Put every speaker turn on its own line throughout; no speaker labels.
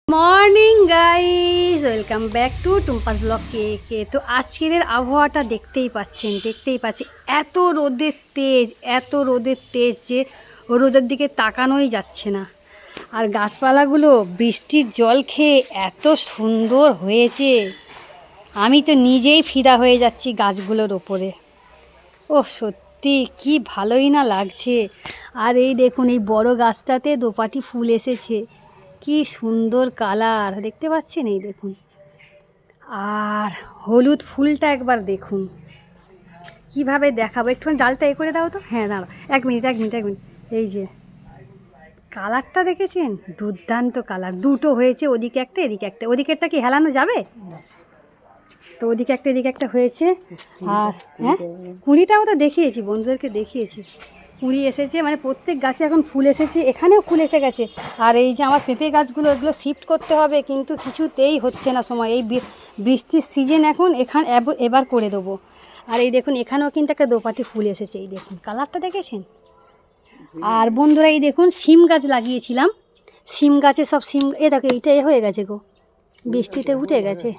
Morning guys, welcome back to Tumpa's vlog কে। তো আজকের আবহাওয়াটা দেখতেই পাচ্ছি, এত রোদের তেজ যে রোদের দিকে তাকানোই যাচ্ছে না। আর গাছপালাগুলো বৃষ্টির জল খেয়ে এত সুন্দর হয়েছে, আমি তো নিজেই ফিদা হয়ে যাচ্ছি গাছগুলোর ওপরে। ও সত্যি কি ভালোই না লাগছে। আর এই দেখুন, এই বড় গাছটাতে দোপাটি ফুল এসেছে, কি সুন্দর কালার দেখতে পাচ্ছেন, এই দেখুন। আর হলুদ ফুলটা একবার দেখুন, কিভাবে দেখাবো, একটুখানি ডালটা করে দাও তো। হ্যাঁ দাঁড়া, এক মিনিট। এই যে কালারটা দেখেছেন, দুর্দান্ত কালার। দুটো হয়েছে, ওদিকে একটা এদিকে একটা। ওদিকেরটা কি হেলানো যাবে? তো ওদিকে একটা এদিকে একটা হয়েছে। আর হ্যাঁ, কুড়িটাও তো দেখিয়েছি, বন্ধুদেরকে দেখিয়েছি। কুড়ি এসেছে, মানে প্রত্যেক গাছে এখন ফুল এসেছে, এখানেও ফুল এসে গেছে। আর এই যে আমার পেঁপে গাছগুলো, এগুলো শিফট করতে হবে, কিন্তু কিছুতেই হচ্ছে না সময়। এই বৃষ্টির সিজন এখন, এবার করে দেবো। আর এই দেখুন, এখানেও কিন্তু একটা দোপাটি ফুল এসেছে, এই দেখুন কালারটা দেখেছেন। আর বন্ধুরা এই দেখুন, সিম গাছ লাগিয়েছিলাম, সিম গাছে সব সিম, এ দেখো এইটা হয়ে গেছে গো, বৃষ্টিতে উঠে গেছে।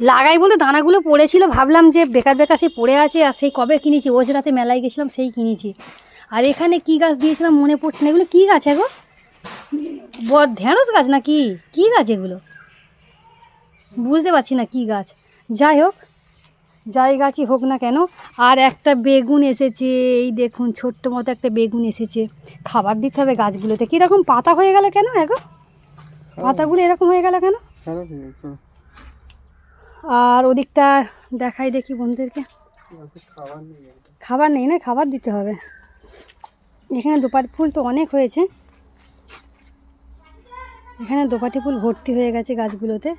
লাগাই বলতে দানাগুলো পড়েছিল, ভাবলাম যে বেকার সে পড়ে আছে। আর সেই কবে কিনেছি, ওজরাতে মেলায় গেছিলাম, সেই কিনেছি। আর এখানে কি গাছ দিয়েছিলাম মনে পড়ছে না, এগুলো কী গাছ এগো? ঢেঁড়স গাছ না কি কী গাছ এগুলো, বুঝতে পারছি না কী গাছ। যাই হোক, যাই গাছই হোক না কেন। আর একটা বেগুন এসেছে, এই দেখুন ছোট্ট মতো একটা বেগুন এসেছে। খাবার দিতে হবে গাছগুলোতে। কীরকম পাতা হয়ে গেল কেন এগো, পাতাগুলো এরকম হয়ে গেল কেন? আর ওদিকটা দেখাই দেখি বন্ধুদেরকে। খাবার নেই না, খাবার দিতে হবে। এখানে দোপাটি ফুল তো অনেক হয়েছে, এখানে দোপাটি ফুল ভর্তি হয়ে গেছে গাছগুলোতে।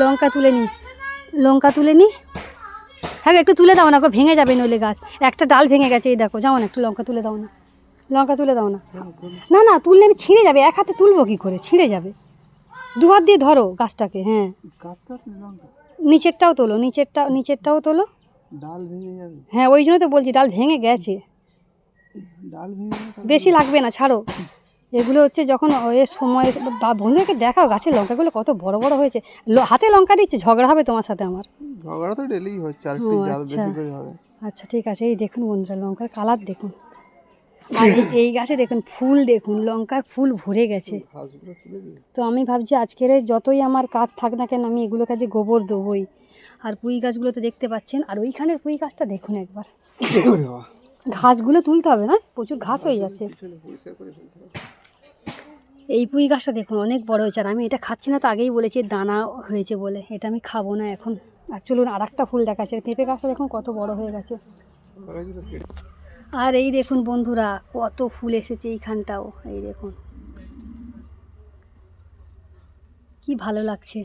লঙ্কা তুলে নি। হ্যাঁ একটু তুলে দাও না গো, ভেঙে যাবে নইলে গাছ। একটা ডাল ভেঙে গেছে, এই দেখো, যাও না একটু লঙ্কা তুলে দাও না। না তুললে আমি ছিঁড়ে যাবে, এক হাতে তুলবো কী করে, ছিঁড়ে যাবে। দু হাত দিয়ে ধরো গাছটাকে। হ্যাঁ নিচেরটাও তোলো, ডাল ভেঙে যাবে। হ্যাঁ ওই জন্য তো বলছি, ডাল ভেঙে গেছে, বেশি লাগবে না, ছাড়ো। এগুলো হচ্ছে যখন এর সময়, বন্ধুদেরকে দেখাও গাছের লঙ্কাগুলো কত বড় বড় হয়েছে। হাতে লঙ্কা দিচ্ছে, ঝগড়া হবে তোমার সাথে আমার। ঝগড়া তো ডেইলি হচ্ছে, আর একটু জাল বেশি করে হবে। আচ্ছা ঠিক আছে, এই দেখুন বন্ধুরা লঙ্কার কালার দেখুন। আর এই গাছে দেখুন ফুল, দেখুন লঙ্কার ফুল ভরে গেছে। তো আমি ভাবছি আজকের যতই আমার কাজ থাক না কেন, আমি এগুলো কাজে গোবর দেবই। আর পুঁই গাছগুলো তো দেখতে পাচ্ছেন, আর ওইখানের পুঁই গাছটা দেখুন একবার। ঘাসগুলো তুলতে হবে না, প্রচুর ঘাস হয়ে যাচ্ছে। এই পুঁই গাছটা দেখুন অনেক বড় হয়েছে। আর আমি এটা খাচ্ছি না, তো আগেই বলেছি দানা হয়েছে বলে, এটা আমি খাবো না এখন। আর চলুন আর একটা ফুল দেখাচ্ছে, পেঁপে গাছটা দেখুন কত বড় হয়ে গেছে। আর এই দেখুন বন্ধুরা, কত ফুল এসেছে এইখানটাও, এই দেখুন কি ভালো লাগছে।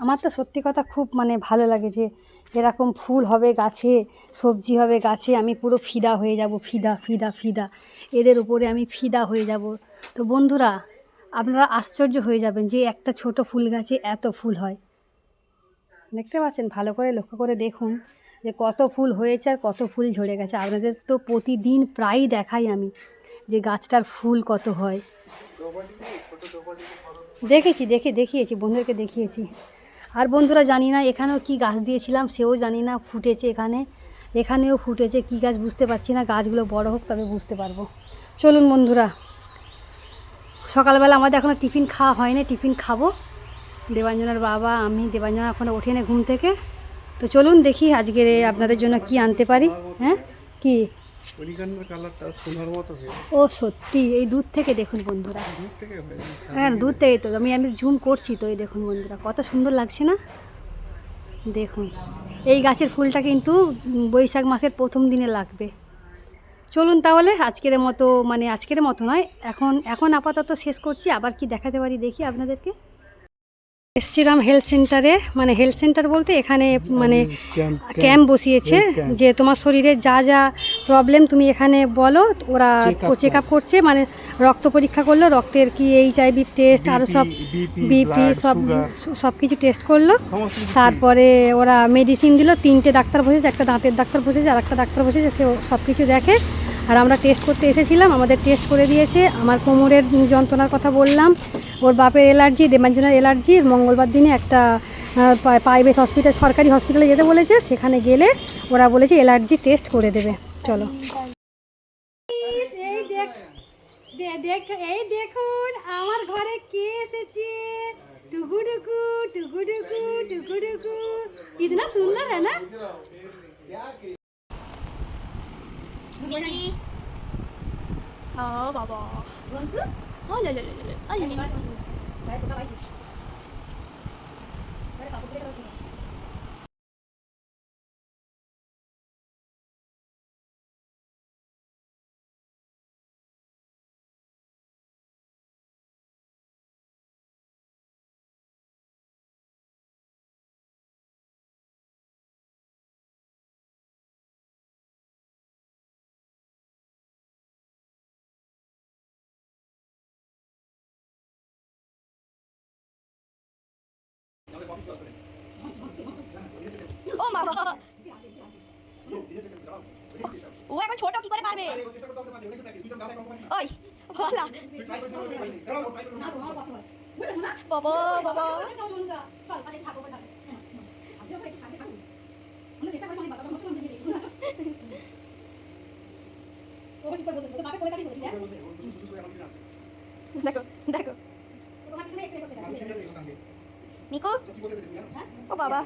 আমার তো সত্যি কথা খুব ভালো লাগে যে এরকম ফুল হবে গাছে, সবজি হবে গাছে, আমি পুরো ফিদা হয়ে যাব, ফিদা এদের উপরে আমি ফিদা হয়ে যাব। তো বন্ধুরা আপনারা আশ্চর্য হয়ে যাবেন যে একটা ছোট ফুল গাছে এত ফুল হয়। দেখতে পাচ্ছেন, ভালো করে লক্ষ্য করে দেখুন যে কত ফুল হয়েছে আর কত ফুল ঝরে গেছে। আপনাদের তো প্রতিদিন প্রায়ই দেখাই আমি যে গাছটার ফুল কত হয়। দেখিয়েছি বন্ধুদেরকে দেখিয়েছি। আর বন্ধুরা জানি না এখানেও কি গাছ দিয়েছিলাম, সেও জানি না, ফুটেছে এখানেও ফুটেছে। কি গাছ বুঝতে পারছি না, গাছগুলো বড় হোক তবে বুঝতে পারবো। চলুন বন্ধুরা, সকালবেলা আমাদের এখনও টিফিন খাওয়া হয়নি, টিফিন খাবো। দেবাঞ্জনার বাবা, আমি, দেবাঞ্জনা এখনও ওঠেনি ঘুম থেকে। তো চলুন দেখি আজকে আপনাদের জন্য কি আনতে পারি। হ্যাঁ কি ও সত্যি, এই দুধ থেকে দেখুন বন্ধুরা, হ্যাঁ দুধ থেকে তো আমি ঝুম করছি। তো এই দেখুন বন্ধুরা কত সুন্দর লাগছে না, দেখুন। এই গাছের ফুলটা কিন্তু বৈশাখ মাসের প্রথম দিনে লাগবে। চলুন তাহলে আজকের মতো নয়, এখন আপাতত শেষ করছি। আবার কি দেখাতে পারি দেখি আপনাদেরকে। এসছিলাম হেলথ সেন্টারে, হেলথ সেন্টার বলতে এখানে ক্যাম্প বসিয়েছে, যে তোমার শরীরে যা যা প্রবলেম তুমি এখানে বলো, ওরা চেক আপ করছে, রক্ত পরীক্ষা করলো, রক্তের কি HIV টেস্ট, আরও সব BP সব কিছু টেস্ট করলো। তারপরে ওরা মেডিসিন দিল, 3টে ডাক্তার বসেছে, একটা দাঁতের ডাক্তার বসেছে আর একটা ডাক্তার বসেছে, সে সব কিছু দেখে। আর আমরা টেস্ট করতে এসেছিলাম, আমাদের টেস্ট করে দিয়েছে। আমার কোমরের যন্ত্রণার কথা বললাম, ওর বাপের অ্যালার্জি, দেবাঞ্জনের অ্যালার্জি। মঙ্গলবার দিনে একটা প্রাইভেট হসপিটাল, সরকারি হসপিটালে যেতে বলেছে, সেখানে গেলে ওরা বলেছে অ্যালার্জি টেস্ট করে দেবে। চলো, এই দেখুন আমার ঘরে কে এসেছে। টুকুটুকু টুকুটুকু টুকুটুকু, কিতনা সুন্দর है ना? বাবা ও বাবা, ও এখন ছোট কি করে পারবে? ওই বলা বাবা বাবা, দেখো দেখো নিকো, ও বাবা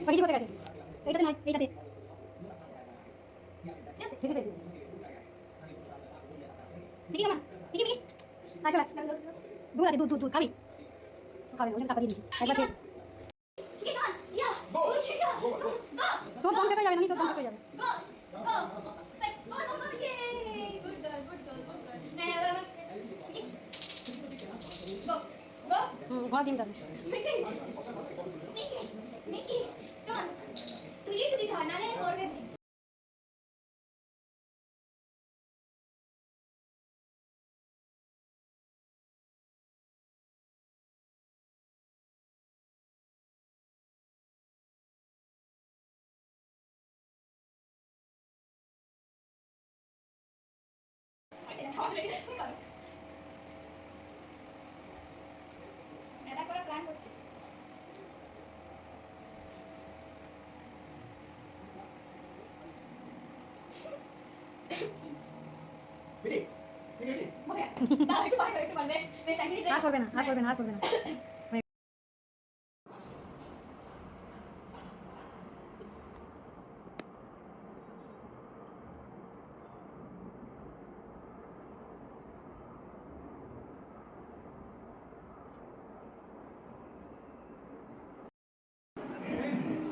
কিছু করতে গেছে, এইটাতে নয়, এইটাতে ঠিক আছে। দেখি না দেখি দেখি, আচ্ছা দুধ আছে, দুধ দুধ দুধ খাবি? খাবে, ওটা চাপা দিয়ে দিয়েছি একবার খেয়েছি। তোর দম শেষ হয়ে যাবে, তোর দম শেষ হয়ে যাবে। ঘর দিন যাবে। আর করবে না, আর করবে না, আর করবে না।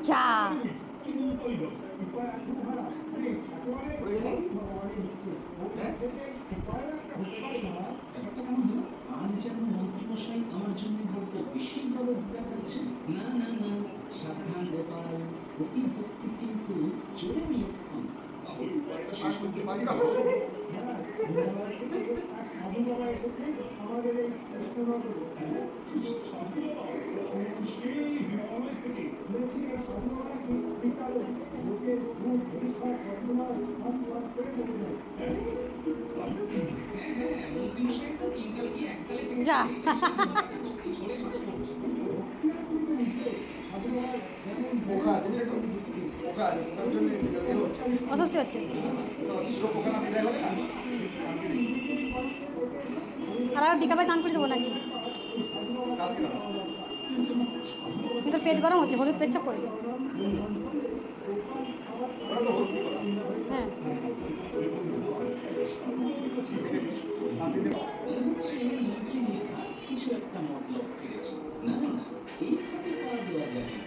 চা
আজ যেন মন্ত্রীমশাই আমার জন্য বড্ড বেশিভাবে দিতে যাচ্ছেন। না না না, সাবধান ব্যাপার, অতি ভক্তি কিন্তু চলে বিলক্ষণ। শেষ করতে পারি না। সাধু বাবা এসেছে আমাদের এই সাধু বাবা নাকি বিকালে লোকের মুখ পরিষ্কার ঘটনা
যা অস্বস্তি হচ্ছে। আর বিকালে চান করে দেবো নাকি? কিন্তু পেট গরম হচ্ছে, হলুদ পেচ্ছাপ করেছে। হ্যাঁ,
কিছু একটা মতলব পেয়েছে। না না না, এই হাতে পা দেওয়া যায় না।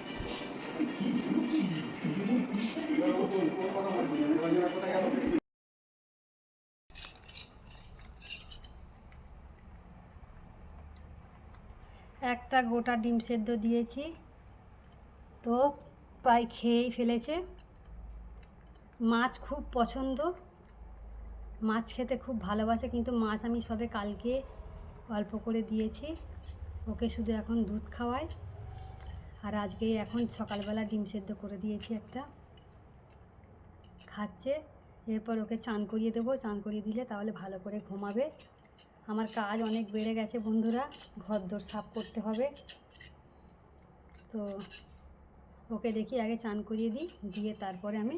একটা গোটা ডিম সেদ্ধ দিয়েছি, তো প্রায় খেয়েই ফেলেছে। মাছ খুব পছন্দ, মাছ খেতে খুব ভালোবাসে, কিন্তু মাছ আমি সবে কালকে অল্প করে দিয়েছি, ওকে শুধু এখন দুধ খাওয়াই। আর আজকে এখন সকালবেলা ডিম সেদ্ধ করে দিয়েছি একটা, খাচ্ছে। এরপর ওকে চান করিয়ে দেবো, চান করিয়ে দিলে তাহলে ভালো করে ঘুমাবে। আমার কাজ অনেক বেড়ে গেছে বন্ধুরা, ঘরদোর সাফ করতে হবে। তো ওকে দেখি আগে চান করিয়ে দিই, দিয়ে তারপরে আমি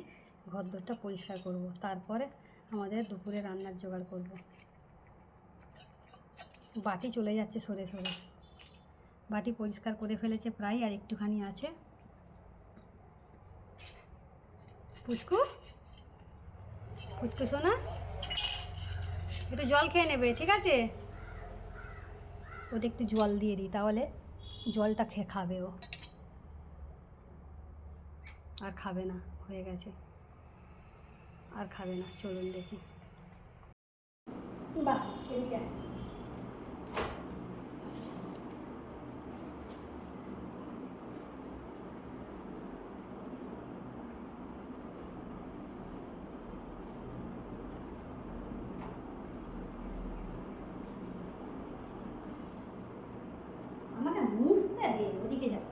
ঘরদোরটা পরিষ্কার করব, তারপরে আমাদের দুপুরে রান্নার জোগাড় করব। বাটি চলে যাচ্ছে সরে সরে, বাটি পরিষ্কার করে ফেলেছে প্রায়, আর একটুখানি আছে। পুচকু, পুচকু সোনা, একটু জল খেয়ে নেবে, ঠিক আছে? ওদের একটু জল দিয়ে দিই, তাহলে জলটা খেয়ে খাবে ও, আর খাবে না, হয়ে গেছে, আর খাবে না। চলুন দেখি। বাহ, এদিকে আমাকে মুছতে দে, ওদিকে যাও।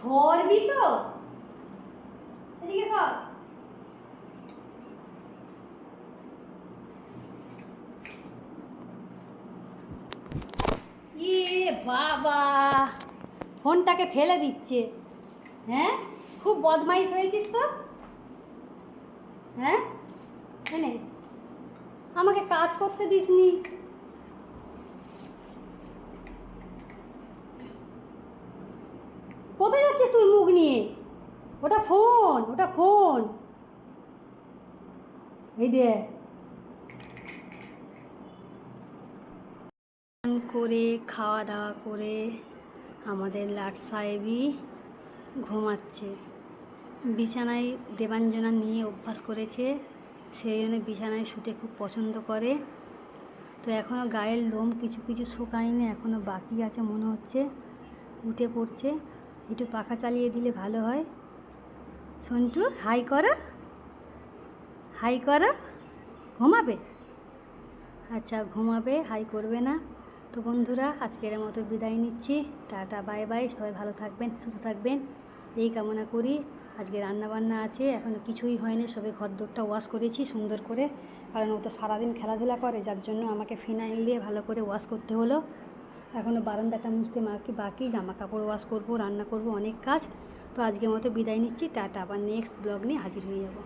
সরবি তো, এদিকে সর। বাবা, ফোনটাকে ফেলে দিচ্ছে। হ্যাঁ, খুব বদমাইশ হয়েছিস তো। হ্যাঁ, এনে আমাকে কাজ করতে দিসনি। কোথায় যাচ্ছিস তুই মুখ নিয়ে? ওটা ফোন, ওটা ফোন। এই দে, স্নান করে খাওয়া দাওয়া করে আমাদের লাট সাহেবই ঘুমাচ্ছে। বিছানায় দেবাঞ্জনা নিয়ে অভ্যাস করেছে, সেই জন্য বিছানায় শুতে খুব পছন্দ করে। তো এখনও গায়ের লোম কিছু কিছু শুকায়নি, এখনও বাকি আছে মনে হচ্ছে। উঠে পড়ছে, একটু পাখা চালিয়ে দিলে ভালো হয়। সন্টু, হাই করো, হাই করো। ঘুমাবে? আচ্ছা, ঘুমাবে, হাই করবে না। তো বন্ধুরা, আজকের মতো বিদায় নিচ্ছি। Tata, bye bye. সবাই ভালো থাকবেন, সুস্থ থাকবেন, এই কামনা করি। আজকে রান্নাবান্না আছে, এখনও কিছুই হয়নি, সবে ঘরদোরটা ওয়াশ করেছি সুন্দর করে, কারণ ও তো সারাদিন খেলাধুলা করে, যার জন্য আমাকে ফিনাইল দিয়ে ভালো করে ওয়াশ করতে হলো। এখনও বারান্দাটা মুছতে বাকি, জামা কাপড় ওয়াশ করব, রান্না করব, অনেক কাজ। তো আজকের মতো বিদায় নিচ্ছি, টাটা। আবার নেক্সট ব্লগ নিয়ে হাজির হয়ে যাব।